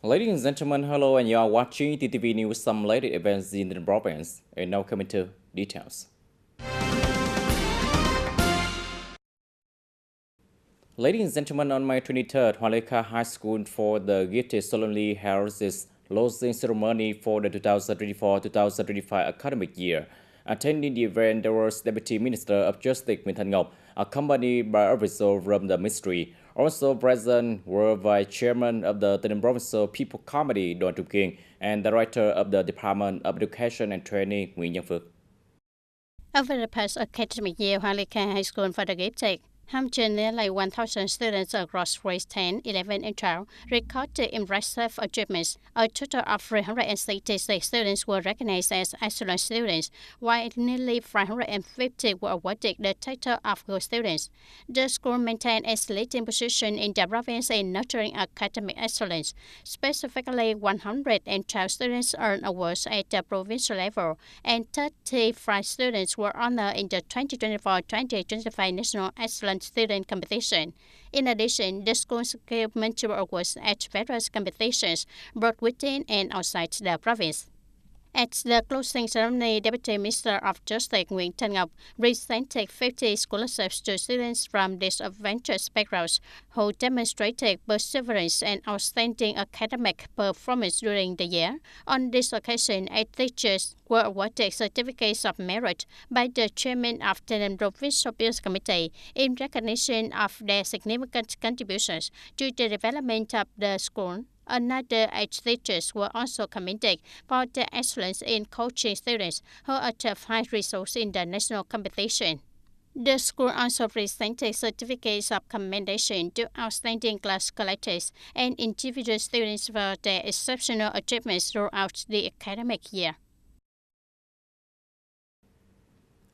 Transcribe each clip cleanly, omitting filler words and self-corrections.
Ladies and gentlemen, hello, and you are watching TTV News, some latest events in the province. And now coming to details. Ladies and gentlemen, on May 23rd, Hualeka High School for the gifted solemnly held its closing ceremony for the 2024-2025 academic year. Attending the event, there was Deputy Minister of Justice Nguyễn Thanh Ngọc, accompanied by officials from the ministry. Also present were Vice Chairman of the TayNinhTV Provincial People Committee, Đoàn Trung Kiên, and Director of the Department of Education and Training, Nguyễn Nhân Phước. Over the past academic year, Hualeka High School for the gifted Hamilton nearly 1,000 students across grades 10, 11, and 12 recorded impressive achievements. A total of 366 students were recognized as excellent students, while nearly 550 were awarded the title of good students. The school maintained its leading position in the province in nurturing academic excellence. Specifically, 112 students earned awards at the provincial level, and 35 students were honored in the 2024-2025 National Excellence Student Competition. In addition, the school secured multiple awards at various competitions, both within and outside the province. At the closing ceremony, Deputy Minister of Justice Nguyễn Thanh Ngọc presented 50 scholarships to students from disadvantaged backgrounds who demonstrated perseverance and outstanding academic performance during the year. On this occasion, 8 teachers were awarded certificates of merit by the Chairman of the Provincial Peace Committee in recognition of their significant contributions to the development of the school. Another 8 teachers were also commended for their excellence in coaching students who achieved high results in the national competition. The school also presented certificates of commendation to outstanding class collectors and individual students for their exceptional achievements throughout the academic year.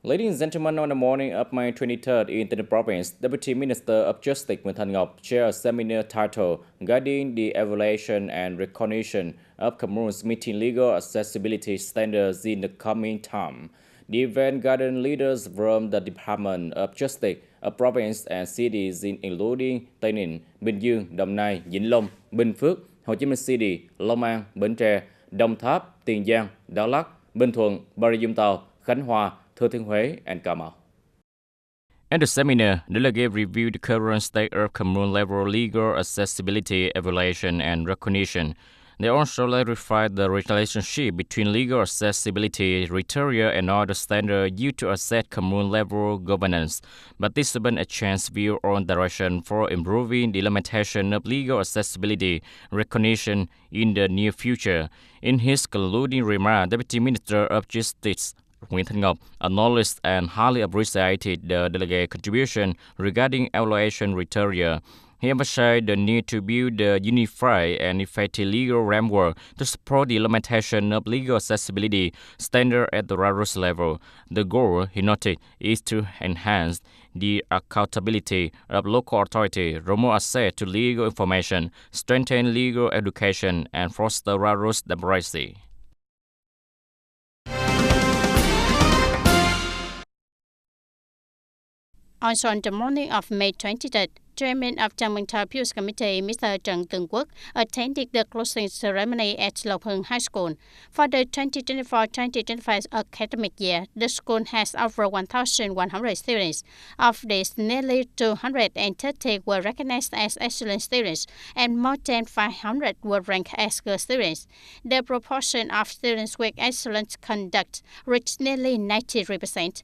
Ladies and gentlemen, on the morning of May 23rd in the province, Deputy Minister of Justice Nguyễn Thanh Ngọc chaired a seminar titled Guiding the Evaluation and Recognition of Communes Meeting Legal Accessibility Standards in the Coming Time. The event guided leaders from the Department of Justice of province and cities including Tây Ninh, Bình Dương, Đồng Nai, Vĩnh Long, Bình Phước, Hồ Chí Minh City, Long An, Bến Tre, Đồng Tháp, Tiền Giang, Đắk Lắk, Bình Thuận, Bà Rịa Vũng Tàu, Khánh Hòa, Thừa Thiên Huế, and Cà Mau. At the seminar, delegates reviewed the current state of commune level legal accessibility evaluation and recognition. They also clarified the relationship between legal accessibility criteria and other standards used to assess commune level governance, participants exchanged views on direction for improving the implementation of legal accessibility recognition in the near future. In his concluding remarks, Deputy Minister of Justice Nguyễn Thanh Ngọc acknowledged and highly appreciated the delegate contribution regarding evaluation criteria. He emphasized the need to build a unified and effective legal framework to support the implementation of legal accessibility standards at the grassroots level. The goal, he noted, is to enhance the accountability of local authorities, promote access to legal information, strengthen legal education, and foster grassroots democracy. Also on the morning of May 23rd, Chairman of the TayNinhTV Peace Committee, Mr. Trần Tường Quốc, attended the closing ceremony at Lộc Hưng High School. For the 2024-2025 academic year, the school has over 1,100 students. Of these, nearly 230 were recognized as excellent students, and more than 500 were ranked as good students. The proportion of students with excellent conduct reached nearly 93%.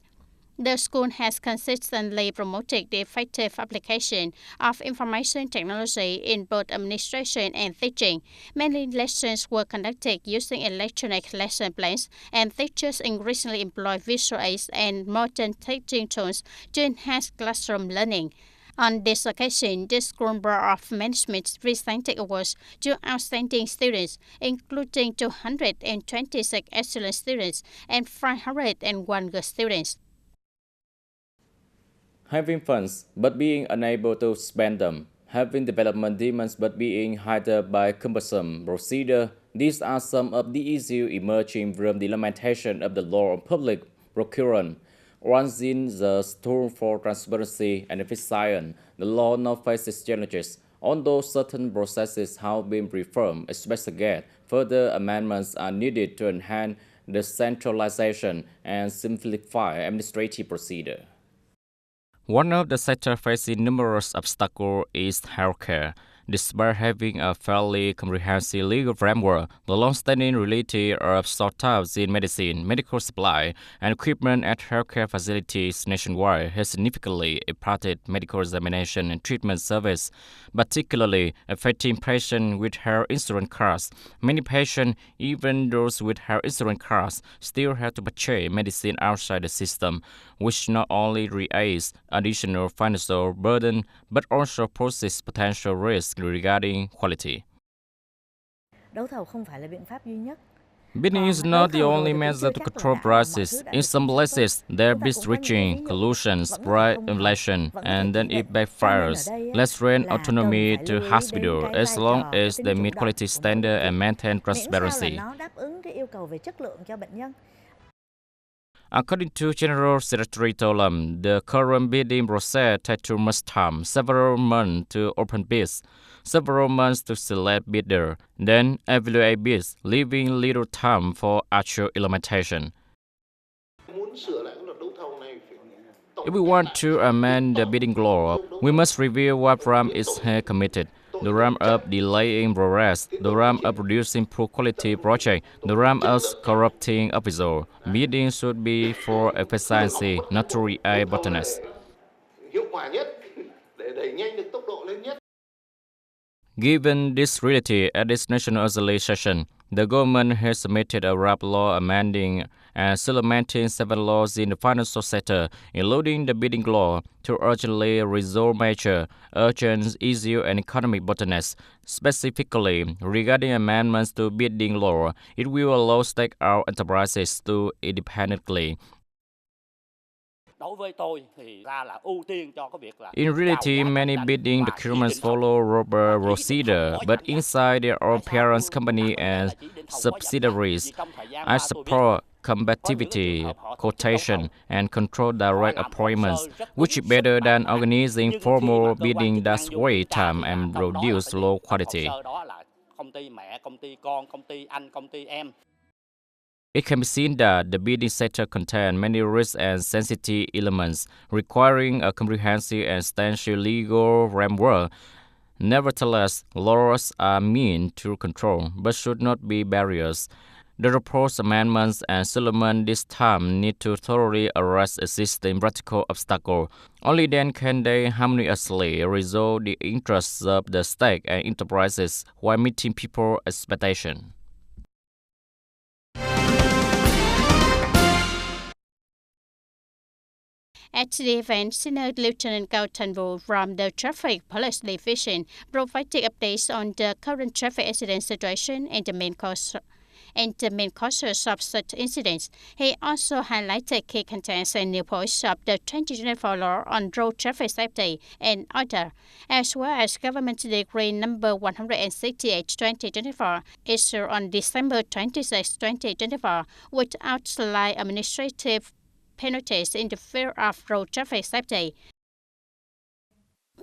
The school has consistently promoted the effective application of information technology in both administration and teaching. Many lessons were conducted using electronic lesson plans, and teachers increasingly employ visual aids and modern teaching tools to enhance classroom learning. On this occasion, the School Board of Management presented awards to outstanding students, including 226 excellent students and 501 good students. Having funds but being unable to spend them, having development demands but being hindered by cumbersome procedure, these are some of the issues emerging from the implementation of the law on public procurement. Raising the tool for transparency and efficiency, the law now faces challenges. Although certain processes have been reformed, especially further amendments are needed to enhance decentralization and simplify administrative procedure. One of the sectors facing numerous obstacles is healthcare. Despite having a fairly comprehensive legal framework, the long-standing reality of shortages in medicine, medical supply, and equipment at healthcare facilities nationwide has significantly impacted medical examination and treatment service, particularly affecting patients with health insurance cards. Many patients, even those with health insurance cards, still have to purchase medicine outside the system, which not only creates additional financial burden but also poses potential risks regarding quality. Bidding is not the only method to control prices. In some places, there is reaching collusions, price inflation, and then it backfires. Let's grant autonomy to hospitals as long as they meet quality standards and maintain transparency. According to General Secretary Tolam, the current bidding process takes too much time, several months to open bids, several months to select bidder, then evaluate bids, leaving little time for actual implementation. If we want to amend the bidding law, we must review what RAM is committed. The RAM of delaying progress, the RAM of producing poor quality project, the RAM of corrupting officer. Bidding should be for efficiency, not to create bottlenecks. Given this reality, at this National Assembly session, the government has submitted a draft law amending and supplementing 7 laws in the financial sector, including the bidding law, to urgently resolve major, urgent issue and economic bottlenecks. Specifically, regarding amendments to bidding law, it will allow state-owned enterprises to independently. In reality, many bidding documents follow robust procedure, but inside there are parent company and subsidiaries. I support competitivity, quotation, and control direct appointments, which is better than organizing formal bidding that waste time and produce low quality. It can be seen that the bidding sector contains many risks and sensitive elements, requiring a comprehensive and substantial legal framework. Nevertheless, laws are meant to control, but should not be barriers. The proposed amendments and supplements this time need to thoroughly address existing practical obstacles. Only then can they harmoniously resolve the interests of the state and enterprises while meeting people's expectations. At the event, Senior Lieutenant Cao Tanvu from the Traffic Police Division provided updates on the current traffic accident situation and the main causes of such incidents. He also highlighted key contents and new points of the 2024 law on road traffic safety and order, as well as Government Decree number 168/2024, issued on December 26, 2024, which outlines administrative penalties in the field of road traffic safety.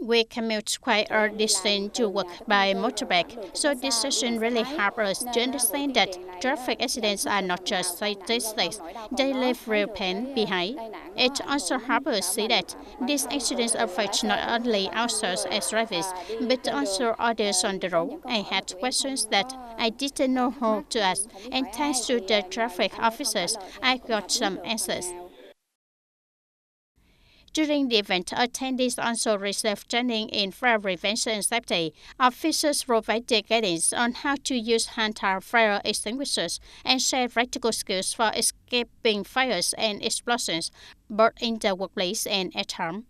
We commute quite a distance to work by motorbike, so this session really helped us to understand that traffic accidents are not just statistics, they leave real pain behind. It also helped us see that these accidents affect not only ourselves as drivers, but also others on the road. I had questions that I didn't know how to ask, and thanks to the traffic officers, I got some answers. During the event, attendees also received training in fire prevention and safety. Officers provided guidance on how to use hand-held fire extinguishers and shared practical skills for escaping fires and explosions, both in the workplace and at home.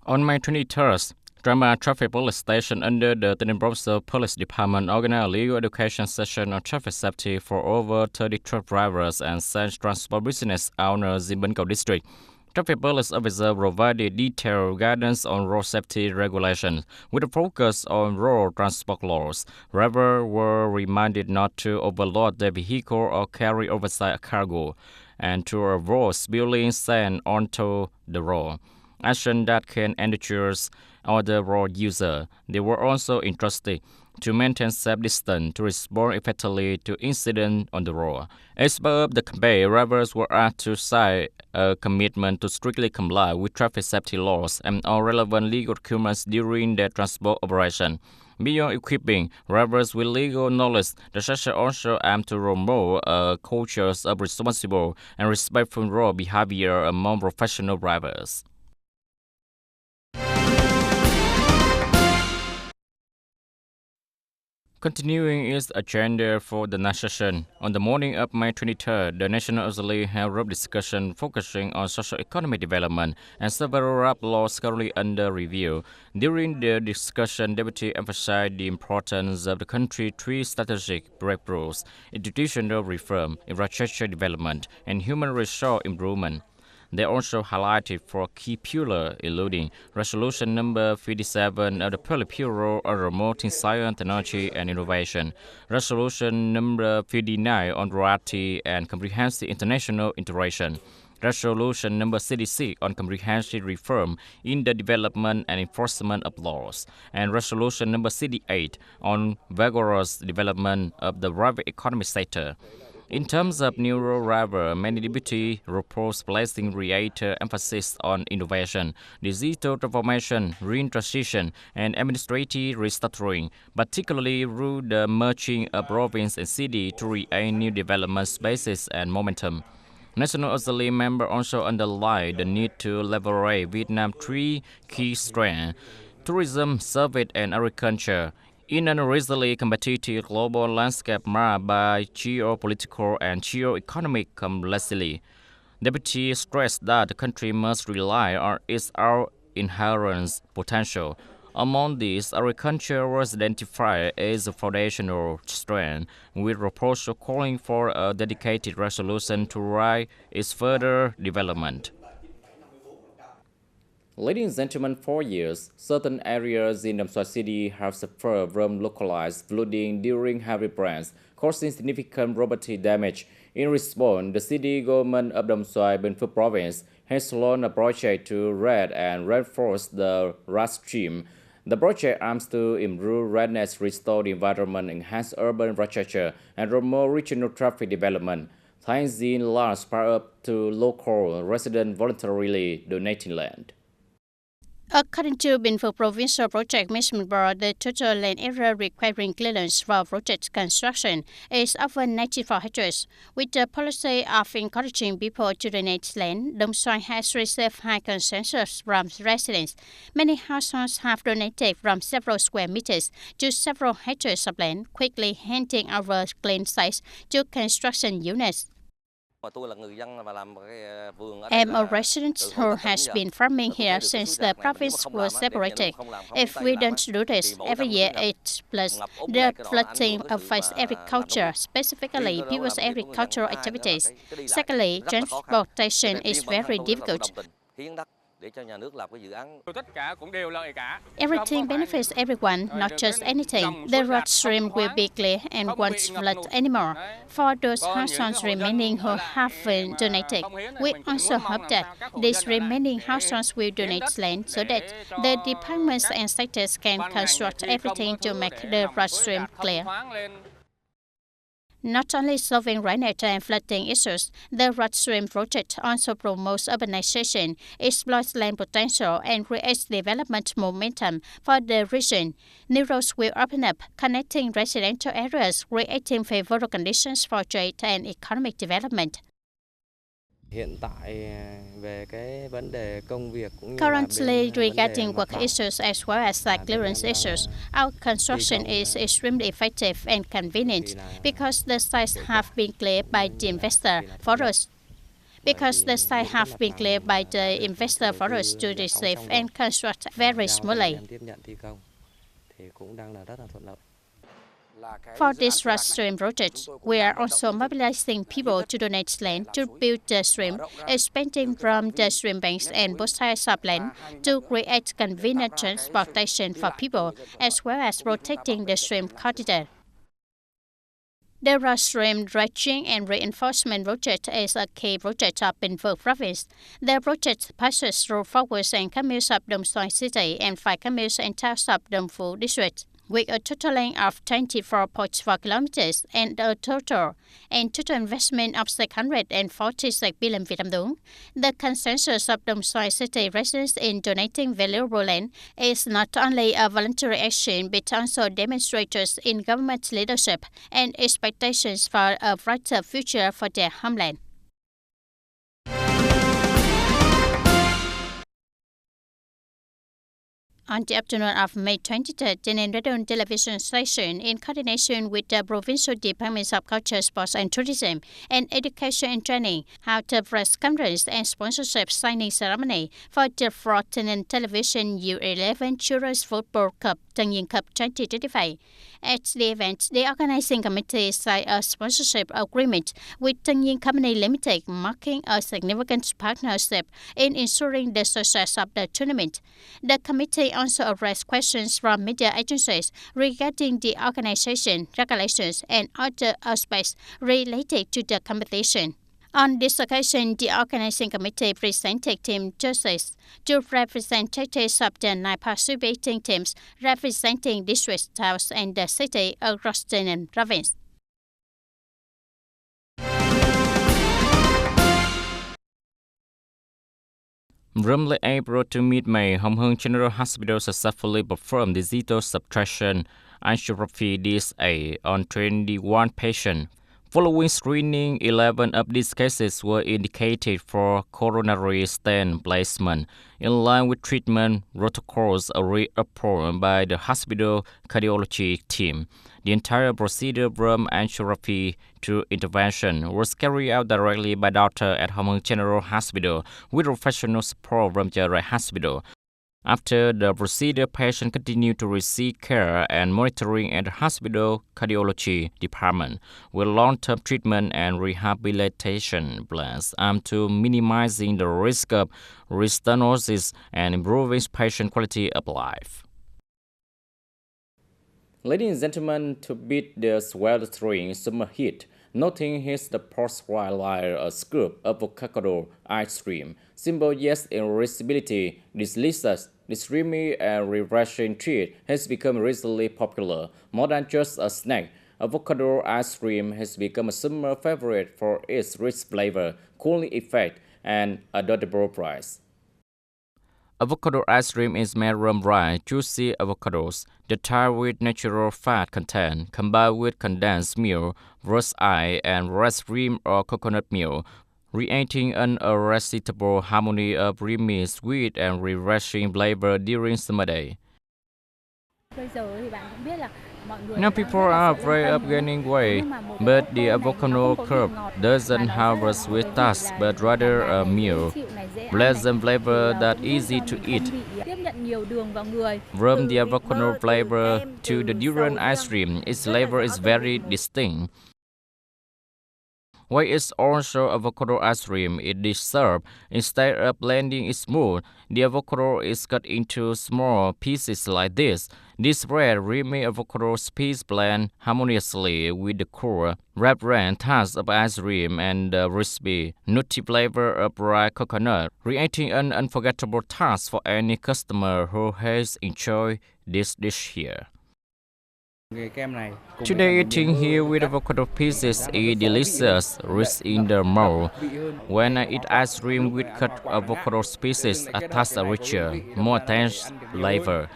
On May 23rd, Drama Traffic Police Station under the TayNinhTV Police Department organized a legal education session on traffic safety for over 30 truck drivers and such transport business owners in Bến Cầu District. Traffic police officers provided detailed guidance on road safety regulations with a focus on road transport laws. Drivers were reminded not to overload their vehicle or carry oversized cargo. and to avoid spilling sand onto the road, action that can endanger other road users. They were also entrusted to maintain safe distance to respond effectively to incidents on the road. As part of the campaign, drivers were asked to sign a commitment to strictly comply with traffic safety laws and all relevant legal documents during their transport operation. Beyond equipping drivers with legal knowledge, the session also aimed to promote a culture of responsible and respectful road behavior among professional drivers. Continuing its agenda for the next session, on the morning of May 23rd, the National Assembly held a discussion focusing on socio-economic development and several laws currently under review. During the discussion, Deputy emphasized the importance of the country's three strategic breakthroughs: institutional reform, infrastructure development, and human resource improvement. They also highlighted four key pillars, including Resolution number 57 of the Politburo on promoting science, technology, and innovation, Resolution number 59 on variety and comprehensive international integration, Resolution number 66 on comprehensive reform in the development and enforcement of laws, and Resolution number 68 on vigorous development of the private economic sector. In terms of new driver, many deputies proposed placing greater emphasis on innovation, digital transformation, green transition, and administrative restructuring, particularly through the merging of province and city to create new development spaces and momentum. National Assembly members also underlined the need to leverage Vietnam's three key strengths: tourism, service, and agriculture, in an increasingly competitive global landscape marked by geopolitical and geo-economic complexity. Deputy stressed that the country must rely on its own inherent potential. Among these, agriculture was identified as a foundational strength, with proposal calling for a dedicated resolution to drive its further development. Ladies and gentlemen, for years, certain areas in Dam Xoài City have suffered from localized flooding during heavy rains, causing significant property damage. In response, the city government of Dam Xoài Binh Phu province has launched a project to red and reinforce the rat stream. The project aims to improve redness, restore the environment, enhance urban infrastructure, and promote regional traffic development, thanks in large part up to local residents voluntarily donating land. According to Binh Phu Provincial Project Management Board, the total land area requiring clearance for project construction is over 94 hectares. With the policy of encouraging people to donate land, Dam Xoài has received high consensus from residents. Many households have donated from several square meters to several hectares of land, quickly handing over clean sites to construction units. I'm a resident who has been farming here since the province was separated. If we don't do this, every year it plus the flooding affects agriculture, specifically people's agricultural activities. Secondly, transportation is very difficult. Everything benefits everyone, not just anything. The road stream will be clear and won't flood anymore. For those households remaining who haven't donated, we also hope that these remaining households will donate land so that the departments and sectors can construct everything to make the road stream clear. Not only solving rainwater and flooding issues, the road stream project also promotes urbanization, exploits land potential, and creates development momentum for the region. New roads will open up, connecting residential areas, creating favorable conditions for trade and economic development. Currently, regarding work issues as well as clearance issues, our construction is extremely effective and convenient because the sites have been cleared by the investor for us. Because the sites have been cleared by the investor for us to receive and construct very smoothly. For this road stream project, we are also mobilizing people to donate land to build the stream, expanding from the stream banks and both sides of land to create convenient transportation for people, as well as protecting the stream corridor. The rostrum dredging and reinforcement project is a key project of Bình Phước province. The project passes through 4 wards and communes of Đồng Xoài city and 5 communes and towns of Đồng Phú district, with a total length of 24.4 kilometers and a total investment of 646 billion Vietnam dong. The consensus of Đồng Xoài city residents in donating valuable land is not only a voluntary action but also demonstrates in government leadership and expectations for a brighter future for their homeland. On the afternoon of May 23rd, TayNinhTV television station, in coordination with the Provincial Departments of Culture, Sports and Tourism, and Education and Training, held a press conference and sponsorship signing ceremony for the fourth TayNinhTV U11 Children's Football Cup, TayNin Cup 2025. At the event, the organizing committee signed a sponsorship agreement with TayNin Company Limited, marking a significant partnership in ensuring the success of the tournament. The committee also addressed questions from media agencies regarding the organization, regulations, and other aspects related to the competition. On this occasion, the organizing committee presented team jerseys to representatives of the 9 participating teams representing district towns and the city across the province. From late April to mid-May, Hồng Hưng General Hospital successfully performed digital subtraction angiography DSA on 21 patients. Following screening, 11 of these cases were indicated for coronary stent placement, in line with treatment protocols approved by the hospital cardiology team. The entire procedure from angiography to intervention was carried out directly by doctors at Hồng Hưng General Hospital with professional support from the Rai Hospital. After the procedure, patients continued to receive care and monitoring at the hospital cardiology department with long-term treatment and rehabilitation plans aimed to minimizing the risk of restenosis and improving patient quality of life. Ladies and gentlemen, to beat the sweltering summer heat, nothing hits the post like a scoop of avocado ice cream. Simple yet irresistibility, delicious, creamy and refreshing treat has become recently popular. More than just a snack, avocado ice cream has become a summer favorite for its rich flavor, cooling effect, and adorable price. Avocado ice cream is made from dry, juicy avocados, the with natural fat content, combined with condensed milk, roast ice, and rice cream or coconut milk, creating an irresistible harmony of creamy, sweet, and refreshing flavor during summer day. Now people are afraid of gaining weight, but the avocado curd doesn't have a sweet taste, but rather a mild, pleasant flavor that's easy to eat. From the avocado flavor to the durian ice cream, its flavor is very distinct. While it's also avocado ice cream, it is served. Instead of blending it smooth, the avocado is cut into small pieces like this. This red, creamy avocado piece blend harmoniously with the cool, vibrant taste of ice cream and the crispy, nutty flavor of dry coconut, creating an unforgettable taste for any customer who has enjoyed this dish here. Today, eating here with avocado pieces is delicious, rich in the mouth. When I eat ice cream with cut avocado pieces, a taste richer, more dense flavor.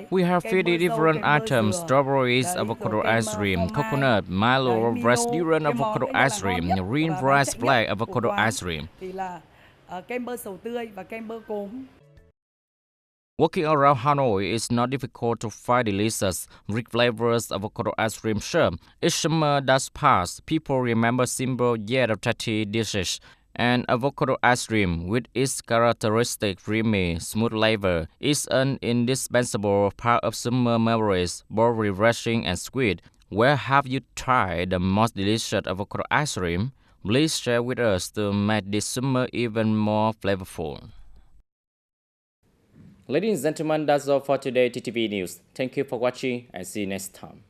We have 50 different items: strawberries, avocado ice cream, coconut, Milo, rice durian avocado ice cream, green rice black avocado ice cream. Walking around Hanoi is not difficult to find delicious, rich flavors avocado ice cream shop. Each summer that's passed, people remember simple yet attractive dishes. And avocado ice cream, with its characteristic creamy, smooth flavor, is an indispensable part of summer memories, both refreshing and sweet. Where have you tried the most delicious avocado ice cream? Please share with us to make this summer even more flavorful. Ladies and gentlemen, that's all for today TTV News. Thank you for watching and see you next time.